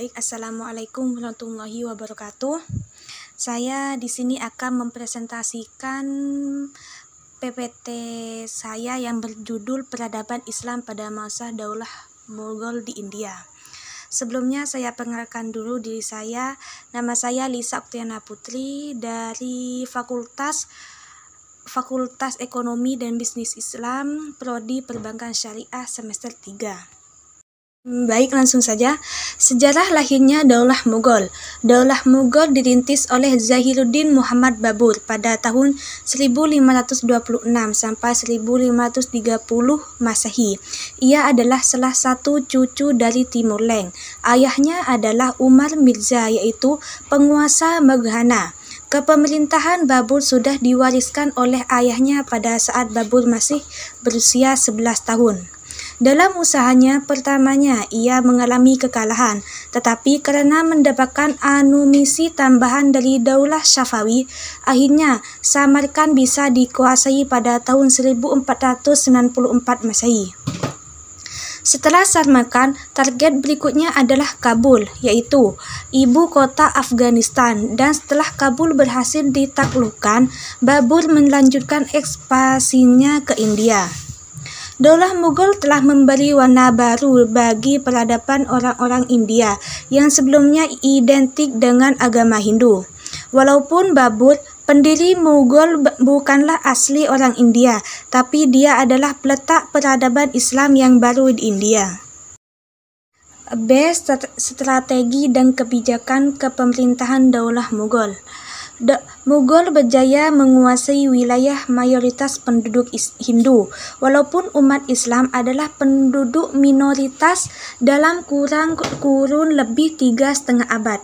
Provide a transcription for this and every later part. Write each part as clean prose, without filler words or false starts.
Baik, Assalamualaikum warahmatullahi wabarakatuh. Saya di sini akan mempresentasikan PPT saya yang berjudul Peradaban Islam pada Masa Daulah Mughal di India. Sebelumnya saya perkenalkan dulu diri saya. Nama saya Lisa Oktiana Putri dari Fakultas Ekonomi dan Bisnis Islam, Prodi Perbankan Syariah semester 3. Baik, langsung saja. Sejarah lahirnya Daulah Mughal. Daulah Mughal dirintis oleh Zahiruddin Muhammad Babur pada tahun 1526 sampai 1530 Masehi. Ia adalah salah satu cucu dari Timur Leng. Ayahnya adalah Umar Mirza, yaitu penguasa Meghana. Kepemerintahan Babur sudah diwariskan oleh ayahnya pada saat Babur masih berusia 11 tahun. Dalam usahanya pertamanya, ia mengalami kekalahan, tetapi karena mendapatkan amunisi tambahan dari Daulah Syafawi, akhirnya Samarkand bisa dikuasai pada tahun 1494 Masehi. Setelah Samarkand, target berikutnya adalah Kabul, yaitu ibu kota Afghanistan, dan setelah Kabul berhasil ditaklukkan, Babur melanjutkan ekspansinya ke India. Daulah Mughal telah memberi warna baru bagi peradaban orang-orang India yang sebelumnya identik dengan agama Hindu. Walaupun Babur, pendiri Mughal, bukanlah asli orang India, tapi dia adalah peletak peradaban Islam yang baru di India. Strategi dan kebijakan kepemerintahan Daulah Mughal. Mughal berjaya menguasai wilayah mayoritas penduduk Hindu, walaupun umat Islam adalah penduduk minoritas dalam kurun lebih 3,5 abad.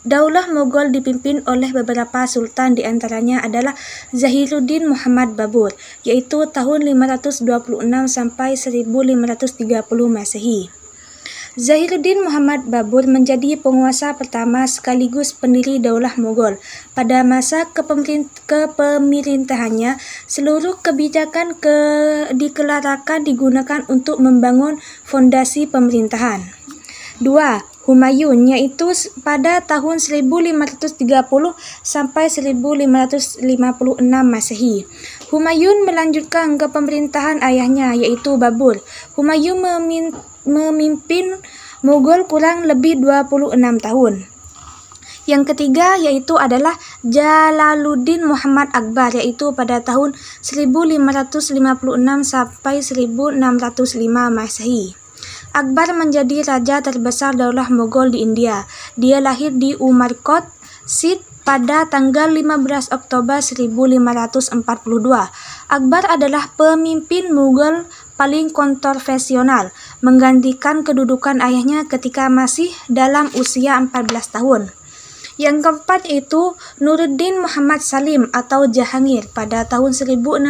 Daulah Mughal dipimpin oleh beberapa sultan, di antaranya adalah Zahiruddin Muhammad Babur, yaitu tahun 526 sampai 1530 Masehi. Zahiruddin Muhammad Babur menjadi penguasa pertama sekaligus pendiri Daulah Mughal. Pada masa kepemerintahannya, seluruh kebijakan dikelaраkan digunakan untuk membangun fondasi pemerintahan. 2. Humayun, yaitu pada tahun 1530 sampai 1556 Masehi. Humayun melanjutkan kepemerintahan ayahnya, yaitu Babur. Humayun memimpin Mughal kurang lebih 26 tahun. Yang ketiga yaitu adalah Jalaluddin Muhammad Akbar, yaitu pada tahun 1556 sampai 1605 Masehi. Akbar menjadi raja terbesar Daulah Mughal di India. Dia lahir di Umarkot, Sindh pada tanggal 15 Oktober 1542. Akbar adalah pemimpin Mughal paling kontroversial, menggantikan kedudukan ayahnya ketika masih dalam usia 14 tahun. Yang keempat yaitu Nuruddin Muhammad Salim atau Jahangir pada tahun 1605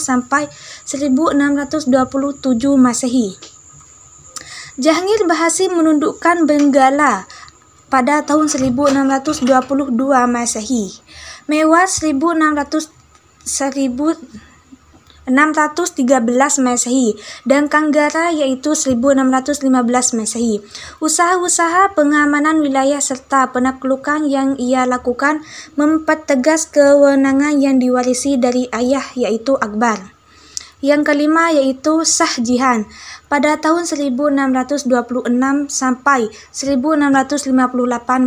sampai 1627 Masehi. Jahangir berhasil menundukkan Benggala pada tahun 1622 Masehi. Mewar 1613 Masehi dan Kanggara yaitu 1615 Masehi. Usaha-usaha pengamanan wilayah serta penaklukan yang ia lakukan mempertegas kewenangan yang diwarisi dari ayah yaitu Akbar. Yang kelima yaitu Shah Jahan pada tahun 1626 sampai 1658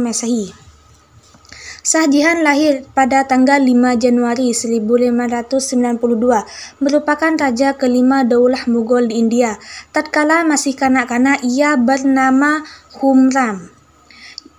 Masehi. Shah Jahan lahir pada tanggal 5 Januari 1592, merupakan raja kelima Daulah Mughal di India. Tatkala masih kanak-kanak, ia bernama Khurram.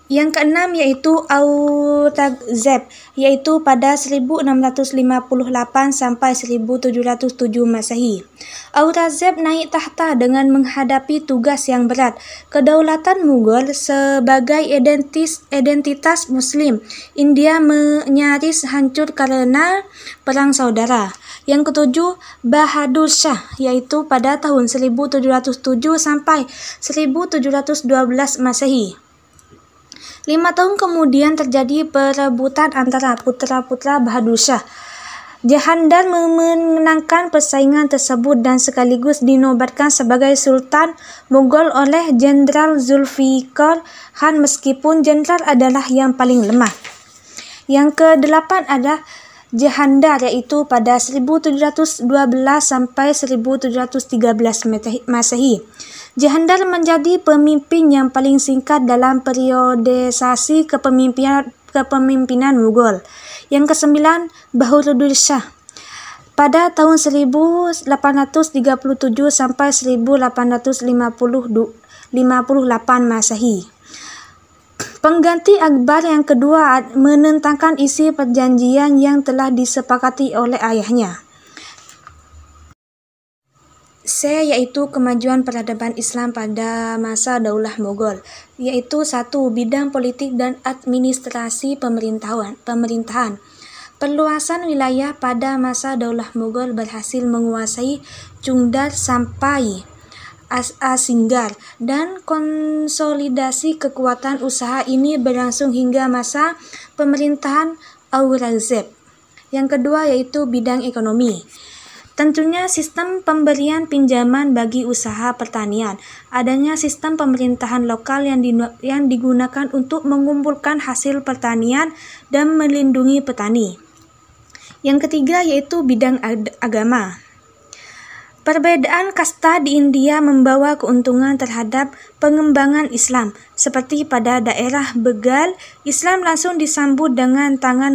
Yang keenam yaitu Aurangzeb, yaitu pada 1658 sampai 1707 Masehi. Aurangzeb naik tahta dengan menghadapi tugas yang berat. Kedaulatan Mughal sebagai identitas Muslim India nyaris hancur karena perang saudara. Yang ketujuh, Bahadur Shah, yaitu pada tahun 1707 sampai 1712 Masehi. 5 tahun kemudian terjadi perebutan antara putra-putra Bahadur Shah. Jahandar memenangkan persaingan tersebut dan sekaligus dinobatkan sebagai Sultan Mughal oleh Jenderal Zulfikar Khan meskipun jenderal adalah yang paling lemah. Yang ke-8 adalah Jahandar, yaitu pada 1712 sampai 1713 Masehi. Jahandar menjadi pemimpin yang paling singkat dalam periodisasi kepemimpinan Mughal. Yang ke-9, Bahauddin Shah pada tahun 1837 sampai 1858 Masehi. Pengganti Akbar yang kedua menentangkan isi perjanjian yang telah disepakati oleh ayahnya. C, yaitu kemajuan peradaban Islam pada masa Daulah Mughal, yaitu 1. Bidang politik dan administrasi pemerintahan. Perluasan wilayah pada masa Daulah Mughal berhasil menguasai Chundar sampai Asinggar, dan konsolidasi kekuatan usaha ini berlangsung hingga masa pemerintahan Aurangzeb. Yang kedua yaitu bidang ekonomi. Tentunya sistem pemberian pinjaman bagi usaha pertanian. Adanya sistem pemerintahan lokal yang digunakan untuk mengumpulkan hasil pertanian dan melindungi petani. Yang ketiga yaitu bidang agama. Perbedaan kasta di India membawa keuntungan terhadap pengembangan Islam. Seperti pada daerah Bengal, Islam langsung disambut dengan tangan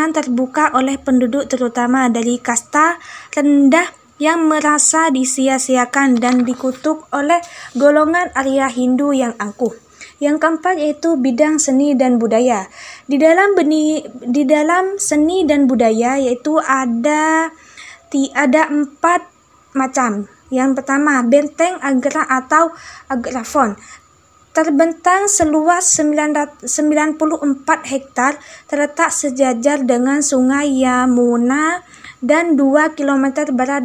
terbuka oleh penduduk terutama dari kasta rendah yang merasa disia-siakan dan dikutuk oleh golongan Arya Hindu yang angkuh. Yang keempat yaitu bidang seni dan budaya. Di dalam seni dan budaya yaitu ada 4 macam. Yang pertama, benteng Agra atau agrafon. Terbentang seluas 94 hektar, terletak sejajar dengan Sungai Yamuna dan 2 km barat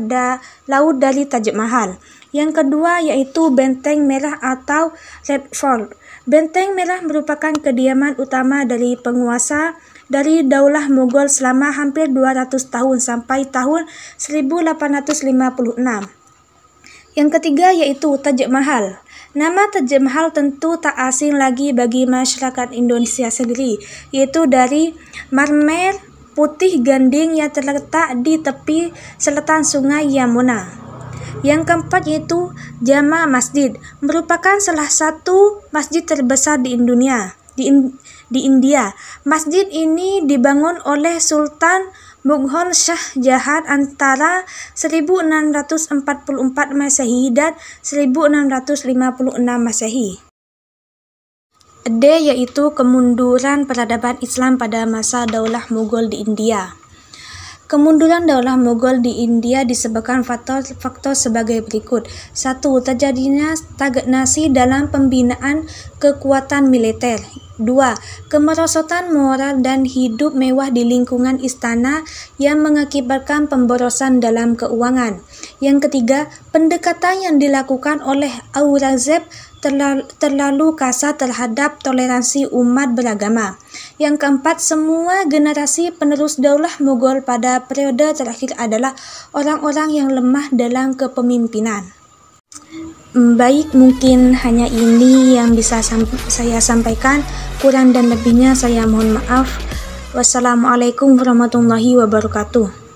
laut dari Taj Mahal. Yang kedua yaitu benteng merah atau Red Fort. Benteng merah merupakan kediaman utama dari penguasa dari Daulah Mughal selama hampir 200 tahun sampai tahun 1856. Yang ketiga yaitu Taj Mahal. Nama Taj Mahal tentu tak asing lagi bagi masyarakat Indonesia sendiri, yaitu dari marmer putih ganding yang terletak di tepi selatan Sungai Yamuna. Yang keempat yaitu Jama Masjid, merupakan salah satu masjid terbesar di India. Masjid ini dibangun oleh Sultan Mughal Shah Jahan antara 1644 Masehi dan 1656 Masehi. D, yaitu kemunduran peradaban Islam pada masa Daulah Mughal di India. Kemunduran Daulah Mughal di India disebabkan faktor sebagai berikut. 1. Terjadinya stagnasi dalam pembinaan kekuatan militer. 2. Kemerosotan moral dan hidup mewah di lingkungan istana yang mengakibatkan pemborosan dalam keuangan. Yang ketiga, pendekatan yang dilakukan oleh Aurangzeb terlalu kasar terhadap toleransi umat beragama. Yang keempat, semua generasi penerus Daulah Mughal pada periode terakhir adalah orang-orang yang lemah dalam kepemimpinan. Baik, mungkin hanya ini yang bisa saya sampaikan. Kurang dan lebihnya saya mohon maaf. Wassalamualaikum warahmatullahi wabarakatuh.